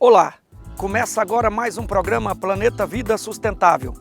Olá, começa agora mais um programa Planeta Vida Sustentável.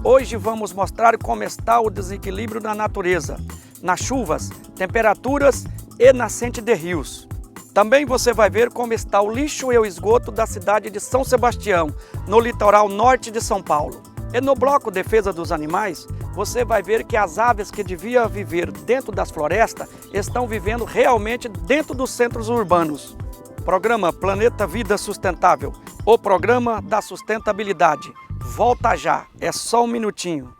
Hoje vamos mostrar como está o desequilíbrio da natureza, nas chuvas, temperaturas e nascente de rios. Também você vai ver como está o lixo e o esgoto da cidade de São Sebastião, no litoral norte de São Paulo. E no bloco Defesa dos Animais, você vai ver que as aves que deviam viver dentro das florestas estão vivendo realmente dentro dos centros urbanos. Programa Planeta Vida Sustentável, o programa da sustentabilidade. Volta já, é só um minutinho.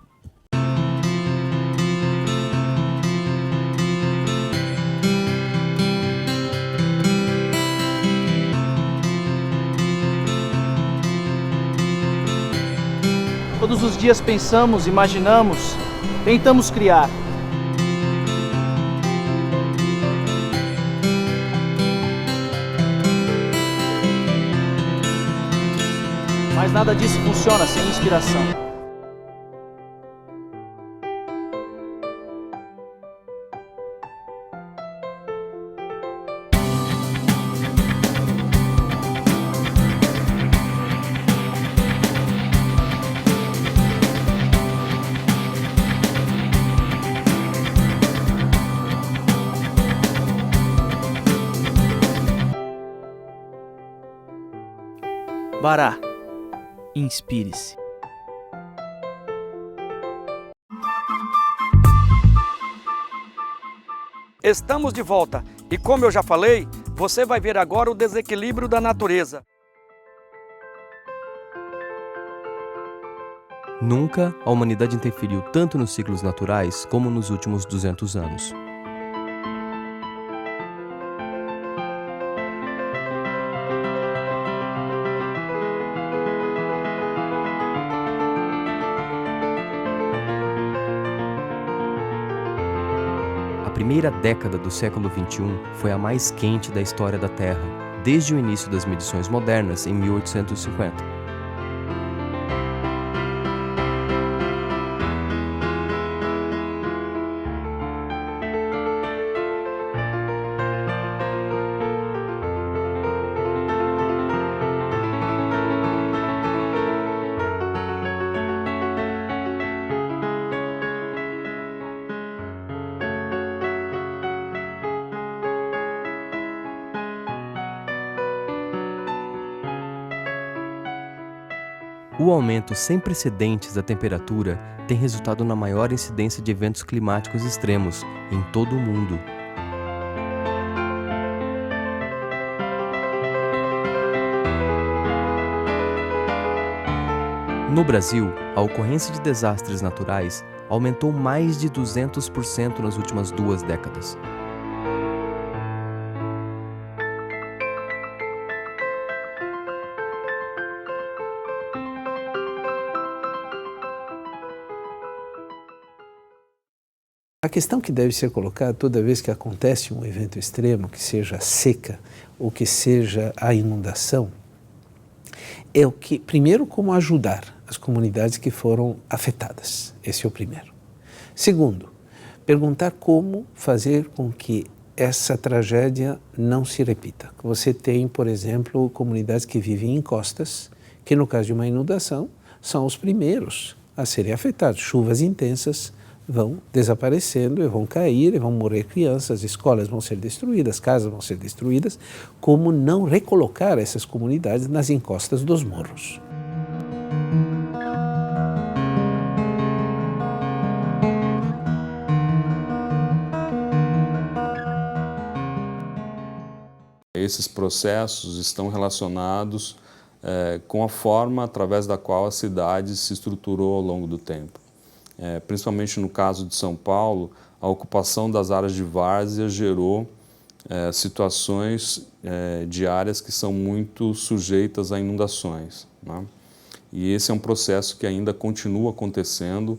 Todos os dias pensamos, imaginamos, tentamos criar. Mas nada disso funciona sem inspiração. Bará, inspire-se. Estamos de volta e, como eu já falei, você vai ver agora o desequilíbrio da natureza. Nunca a humanidade interferiu tanto nos ciclos naturais como nos últimos 200 anos. A primeira década do século XXI foi a mais quente da história da Terra, desde o início das medições modernas em 1850. O aumento sem precedentes da temperatura tem resultado na maior incidência de eventos climáticos extremos em todo o mundo. No Brasil, a ocorrência de desastres naturais aumentou mais de 200% nas últimas 2 décadas. A questão que deve ser colocada toda vez que acontece um evento extremo, que seja a seca ou que seja a inundação, é o que, primeiro, como ajudar as comunidades que foram afetadas. Esse é o primeiro. Segundo, perguntar como fazer com que essa tragédia não se repita. Você tem, por exemplo, comunidades que vivem em costas, que no caso de uma inundação, são os primeiros a serem afetados. Chuvas intensas vão desaparecendo, e vão cair, e vão morrer crianças, escolas vão ser destruídas, casas vão ser destruídas. Como não recolocar essas comunidades nas encostas dos morros? Esses processos estão relacionados com a forma através da qual a cidade se estruturou ao longo do tempo. Principalmente no caso de São Paulo, a ocupação das áreas de várzea gerou situações de áreas que são muito sujeitas a inundações, né? E esse é um processo que ainda continua acontecendo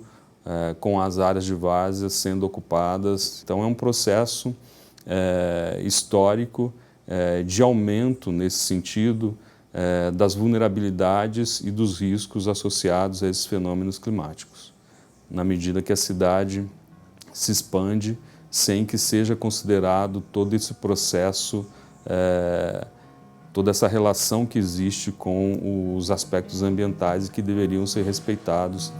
com as áreas de várzea sendo ocupadas. Então é um processo histórico de aumento nesse sentido das vulnerabilidades e dos riscos associados a esses fenômenos climáticos, na medida que a cidade se expande sem que seja considerado todo esse processo toda essa relação que existe com os aspectos ambientais e que deveriam ser respeitados.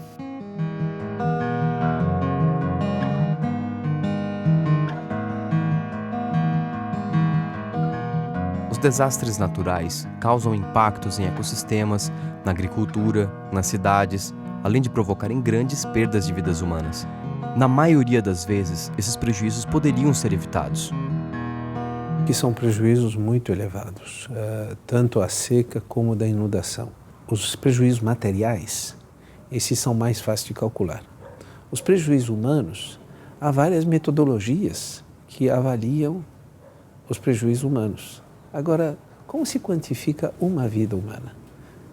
Os desastres naturais causam impactos em ecossistemas, na agricultura, nas cidades, além de provocarem grandes perdas de vidas humanas. Na maioria das vezes, esses prejuízos poderiam ser evitados. Que são prejuízos muito elevados, tanto a seca como da inundação. Os prejuízos materiais, esses são mais fáceis de calcular. Os prejuízos humanos, há várias metodologias que avaliam os prejuízos humanos. Agora, como se quantifica uma vida humana?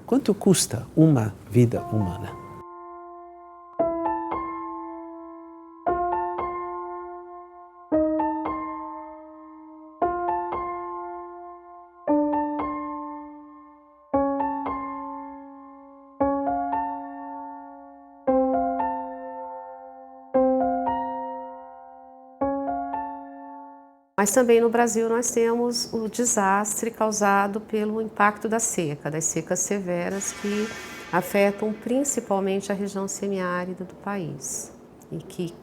Quanto custa uma vida humana? Mas também no Brasil nós temos o desastre causado pelo impacto da seca, das secas severas que afetam principalmente a região semiárida do país e que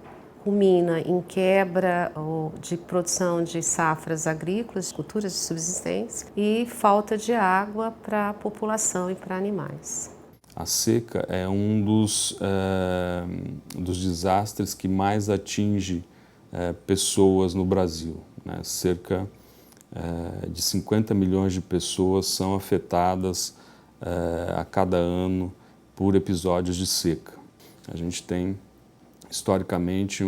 culmina em quebra de produção de safras agrícolas, culturas de subsistência e falta de água para a população e para animais. A seca é um dos desastres que mais atinge pessoas no Brasil. Cerca de 50 milhões de pessoas são afetadas a cada ano por episódios de seca. A gente tem, historicamente,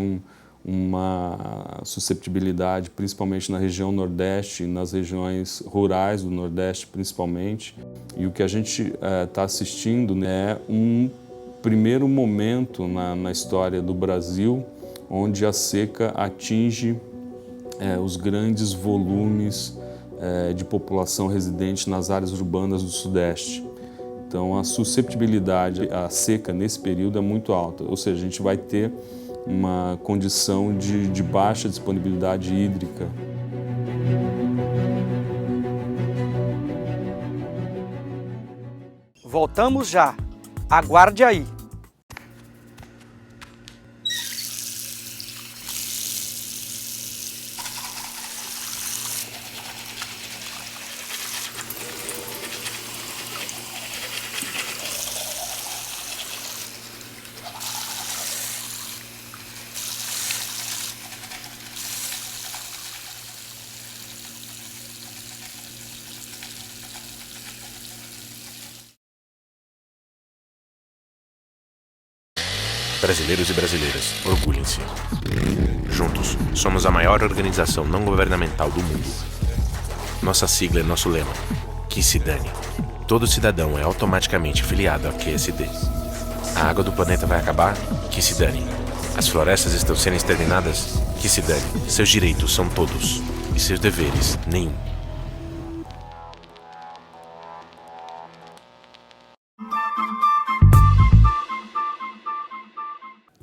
uma susceptibilidade, principalmente na região Nordeste e nas regiões rurais do Nordeste, principalmente. E o que a gente está assistindo é um primeiro momento na história do Brasil onde a seca atinge os grandes volumes de população residente nas áreas urbanas do Sudeste. Então, a susceptibilidade à seca nesse período é muito alta, ou seja, a gente vai ter uma condição de baixa disponibilidade hídrica. Voltamos já. Aguarde aí. Brasileiros e brasileiras, orgulhem-se. Juntos, somos a maior organização não governamental do mundo. Nossa sigla é nosso lema, Que se dane. Todo cidadão é automaticamente filiado à QSD. A água do planeta vai acabar? Que se dane. As florestas estão sendo exterminadas? Que se dane. Seus direitos são todos, e seus deveres, nenhum.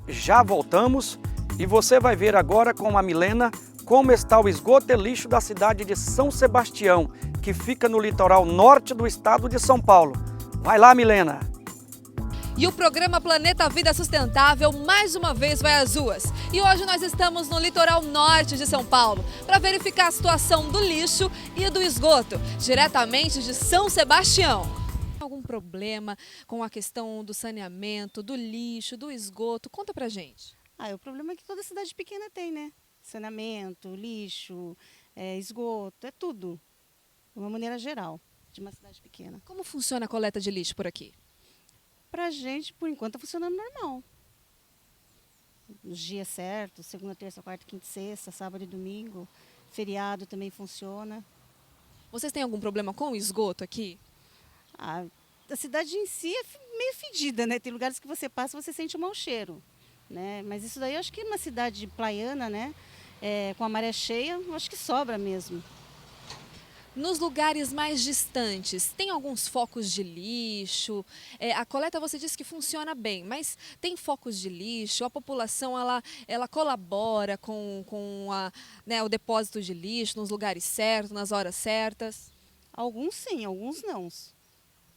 Já voltamos e você vai ver agora com a Milena como está o esgoto e lixo da cidade de São Sebastião, que fica no litoral norte do estado de São Paulo. Vai lá, Milena! E o programa Planeta Vida Sustentável mais uma vez vai às ruas. E hoje nós estamos no litoral norte de São Paulo para verificar a situação do lixo e do esgoto, diretamente de São Sebastião. Algum problema com a questão do saneamento, do lixo, do esgoto? Conta pra gente. O problema é que toda cidade pequena tem, né? Saneamento, lixo, esgoto, é tudo. De uma maneira geral, de uma cidade pequena. Como funciona a coleta de lixo por aqui? Pra gente, por enquanto, tá funcionando normal. Nos dias certos, segunda, terça, quarta, quinta e sexta, sábado e domingo. Feriado também funciona. Vocês têm algum problema com o esgoto aqui? A cidade em si é meio fedida, né? Tem lugares que você passa e você sente um mau cheiro, né? Mas isso daí eu acho que numa cidade praiana, né? Com a maré cheia, eu acho que sobra mesmo. Nos lugares mais distantes, tem alguns focos de lixo? A coleta você disse que funciona bem, mas tem focos de lixo? A população ela colabora com o depósito de lixo nos lugares certos, nas horas certas? Alguns sim, alguns não.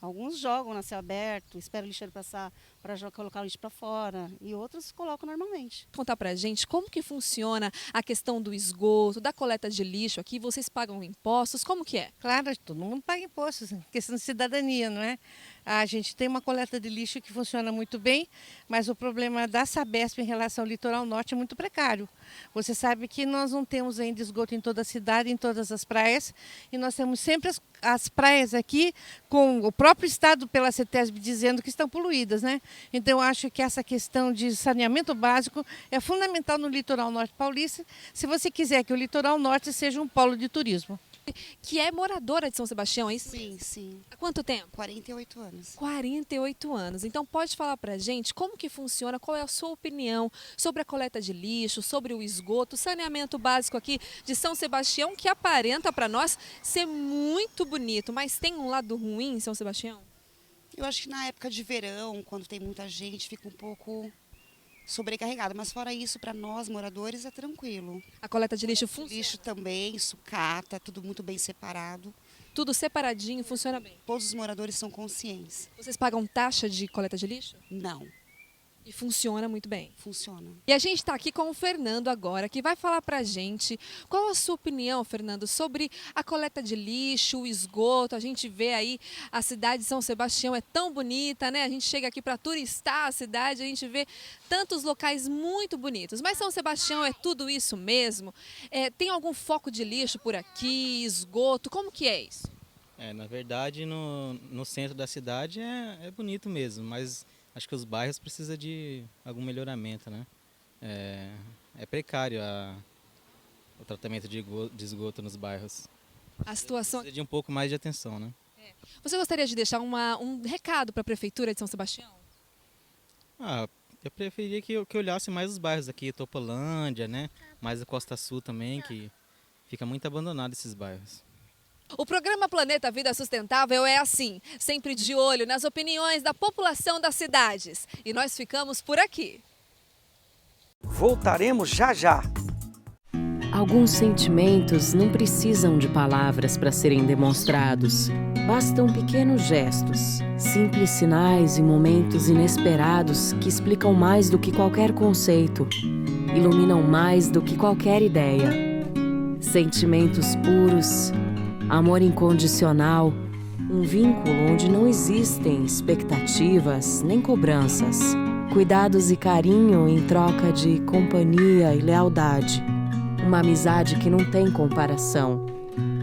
Alguns jogam na céu aberto, esperam o lixeiro passar para colocar o lixo para fora, e outros colocam normalmente. Contar pra gente como que funciona a questão do esgoto, da coleta de lixo aqui, vocês pagam impostos, como que é? Claro, todo mundo paga impostos, questão de cidadania, não é? A gente tem uma coleta de lixo que funciona muito bem, mas o problema da Sabesp em relação ao litoral norte é muito precário. Você sabe que nós não temos ainda esgoto em toda a cidade, em todas as praias, e nós temos sempre as praias aqui com o próprio estado pela CETESB dizendo que estão poluídas, né? Então eu acho que essa questão de saneamento básico é fundamental no litoral norte paulista, se você quiser que o litoral norte seja um polo de turismo. Que é moradora de São Sebastião, é isso? Sim, sim. Há quanto tempo? 48 anos. 48 anos. Então pode falar pra gente como que funciona, qual é a sua opinião sobre a coleta de lixo, sobre o esgoto, o saneamento básico aqui de São Sebastião, que aparenta para nós ser muito bonito, mas tem um lado ruim em São Sebastião? Eu acho que na época de verão, quando tem muita gente, fica um pouco sobrecarregado, mas fora isso, para nós moradores é tranquilo. A coleta de lixo funciona? Lixo também, sucata, tudo muito bem separado. Tudo separadinho, funciona bem? Todos os moradores são conscientes. Vocês pagam taxa de coleta de lixo? Não. E funciona muito bem? Funciona. E a gente está aqui com o Fernando agora, que vai falar pra gente qual a sua opinião, Fernando, sobre a coleta de lixo, o esgoto. A gente vê aí a cidade de São Sebastião é tão bonita, né? A gente chega aqui para turistar a cidade, a gente vê tantos locais muito bonitos. Mas São Sebastião é tudo isso mesmo? Tem algum foco de lixo por aqui, esgoto? Como que é isso? Na verdade, no centro da cidade é bonito mesmo, mas acho que os bairros precisam de algum melhoramento, né? É precário o tratamento de esgoto nos bairros. A situação... Precisa de um pouco mais de atenção, né? Você gostaria de deixar um recado para a Prefeitura de São Sebastião? Eu preferia que olhasse mais os bairros aqui, Topolândia, né? Mais a Costa Sul também, que fica muito abandonado esses bairros. O programa Planeta Vida Sustentável é assim, sempre de olho nas opiniões da população das cidades. E nós ficamos por aqui. Voltaremos já já. Alguns sentimentos não precisam de palavras para serem demonstrados. Bastam pequenos gestos, simples sinais e momentos inesperados que explicam mais do que qualquer conceito, iluminam mais do que qualquer ideia. Sentimentos puros, amor incondicional, um vínculo onde não existem expectativas nem cobranças, cuidados e carinho em troca de companhia e lealdade, uma amizade que não tem comparação,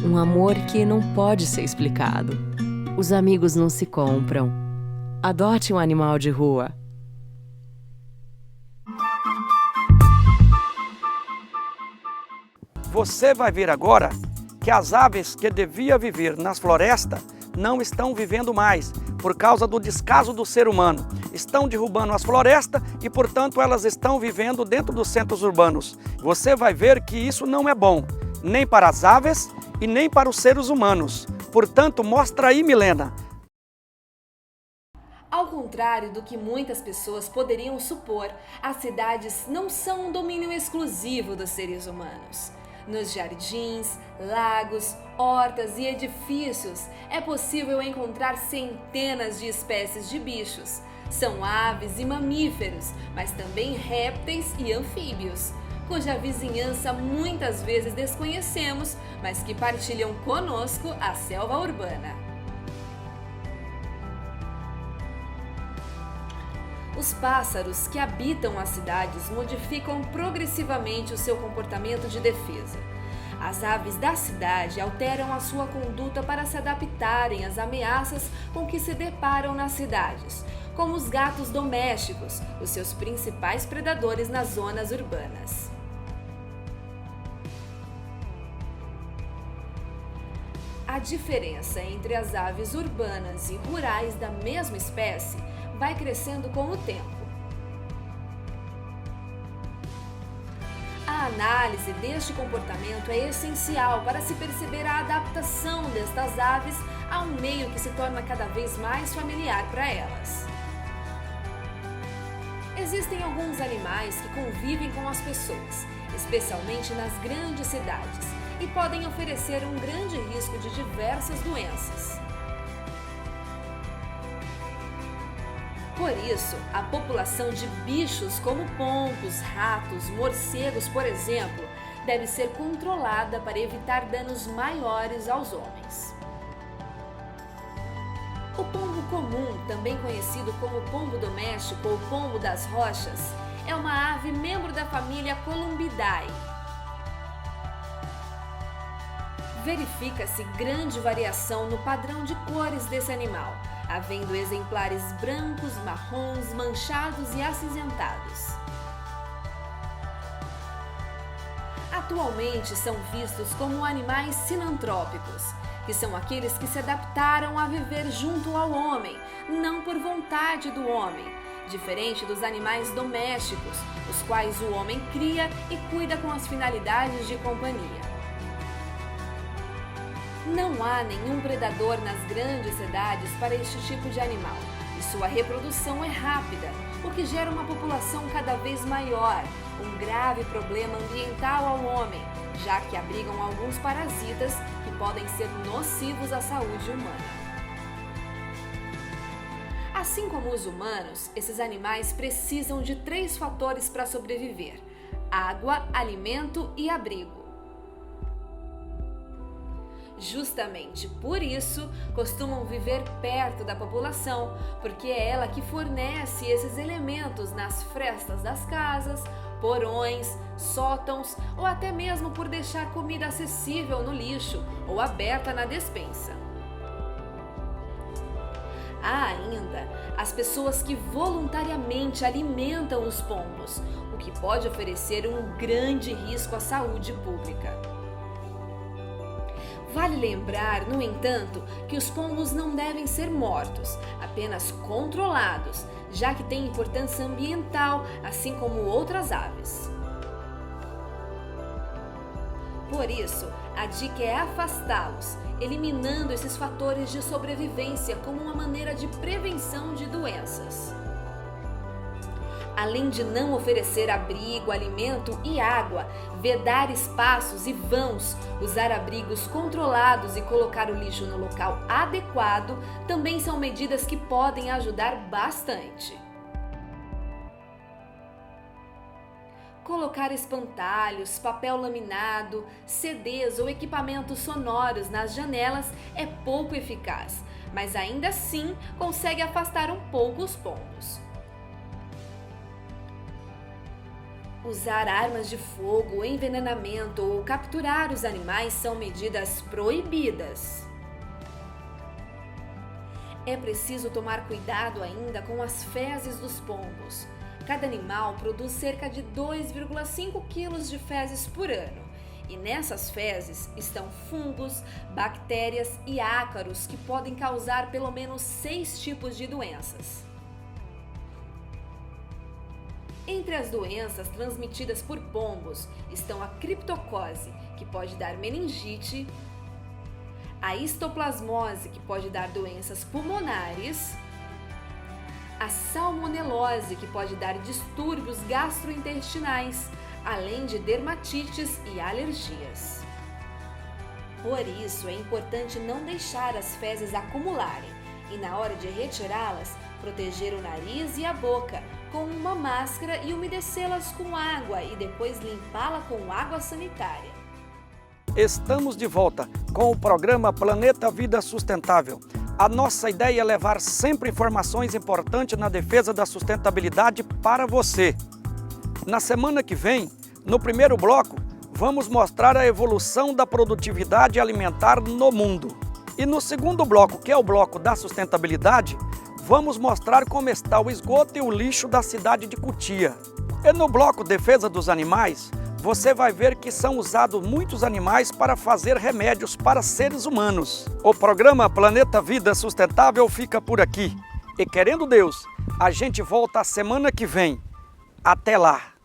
um amor que não pode ser explicado. Os amigos não se compram. Adote um animal de rua. Você vai ver agora que as aves que deviam viver nas florestas não estão vivendo mais por causa do descaso do ser humano. Estão derrubando as florestas e, portanto, elas estão vivendo dentro dos centros urbanos. Você vai ver que isso não é bom, nem para as aves e nem para os seres humanos. Portanto, mostra aí, Milena. Ao contrário do que muitas pessoas poderiam supor, as cidades não são um domínio exclusivo dos seres humanos. Nos jardins, lagos, hortas e edifícios é possível encontrar centenas de espécies de bichos. São aves e mamíferos, mas também répteis e anfíbios, cuja vizinhança muitas vezes desconhecemos, mas que partilham conosco a selva urbana. Os pássaros que habitam as cidades modificam progressivamente o seu comportamento de defesa. As aves da cidade alteram a sua conduta para se adaptarem às ameaças com que se deparam nas cidades, como os gatos domésticos, os seus principais predadores nas zonas urbanas. A diferença entre as aves urbanas e rurais da mesma espécie vai crescendo com o tempo. A análise deste comportamento é essencial para se perceber a adaptação destas aves a um meio que se torna cada vez mais familiar para elas. Existem alguns animais que convivem com as pessoas, especialmente nas grandes cidades. e podem oferecer um grande risco de diversas doenças. Por isso, a população de bichos como pombos, ratos, morcegos, por exemplo, deve ser controlada para evitar danos maiores aos homens. O pombo comum, também conhecido como pombo doméstico ou pombo das rochas, é uma ave membro da família Columbidae. Verifica-se grande variação no padrão de cores desse animal, havendo exemplares brancos, marrons, manchados e acinzentados. Atualmente são vistos como animais sinantrópicos, que são aqueles que se adaptaram a viver junto ao homem, não por vontade do homem, diferente dos animais domésticos, os quais o homem cria e cuida com as finalidades de companhia. Não há nenhum predador nas grandes cidades para este tipo de animal, e sua reprodução é rápida, o que gera uma população cada vez maior, um grave problema ambiental ao homem, já que abrigam alguns parasitas que podem ser nocivos à saúde humana. Assim como os humanos, esses animais precisam de 3 fatores para sobreviver: água, alimento e abrigo. Justamente por isso, costumam viver perto da população, porque é ela que fornece esses elementos nas frestas das casas, porões, sótãos ou até mesmo por deixar comida acessível no lixo ou aberta na despensa. Há ainda as pessoas que voluntariamente alimentam os pombos, o que pode oferecer um grande risco à saúde pública. Vale lembrar, no entanto, que os pombos não devem ser mortos, apenas controlados, já que têm importância ambiental, assim como outras aves. Por isso, a dica é afastá-los, eliminando esses fatores de sobrevivência como uma maneira de prevenção de doenças. Além de não oferecer abrigo, alimento e água, vedar espaços e vãos, usar abrigos controlados e colocar o lixo no local adequado também são medidas que podem ajudar bastante. Colocar espantalhos, papel laminado, CDs ou equipamentos sonoros nas janelas é pouco eficaz, mas ainda assim consegue afastar um pouco os pombos. Usar armas de fogo, envenenamento ou capturar os animais são medidas proibidas. É preciso tomar cuidado ainda com as fezes dos pombos. Cada animal produz cerca de 2,5 kg de fezes por ano. E nessas fezes estão fungos, bactérias e ácaros que podem causar pelo menos 6 tipos de doenças. Entre as doenças transmitidas por pombos estão a criptocose, que pode dar meningite, a histoplasmose, que pode dar doenças pulmonares, a salmonelose, que pode dar distúrbios gastrointestinais, além de dermatites e alergias. Por isso, é importante não deixar as fezes acumularem e, na hora de retirá-las, proteger o nariz e a boca com uma máscara e umedecê-las com água e depois limpá-la com água sanitária. Estamos de volta com o programa Planeta Vida Sustentável. A nossa ideia é levar sempre informações importantes na defesa da sustentabilidade para você. Na semana que vem, no primeiro bloco, vamos mostrar a evolução da produtividade alimentar no mundo. E no segundo bloco, que é o bloco da sustentabilidade, vamos mostrar como está o esgoto e o lixo da cidade de Cotia. E no bloco Defesa dos Animais, você vai ver que são usados muitos animais para fazer remédios para seres humanos. O programa Planeta Vida Sustentável fica por aqui. E querendo Deus, a gente volta a semana que vem. Até lá!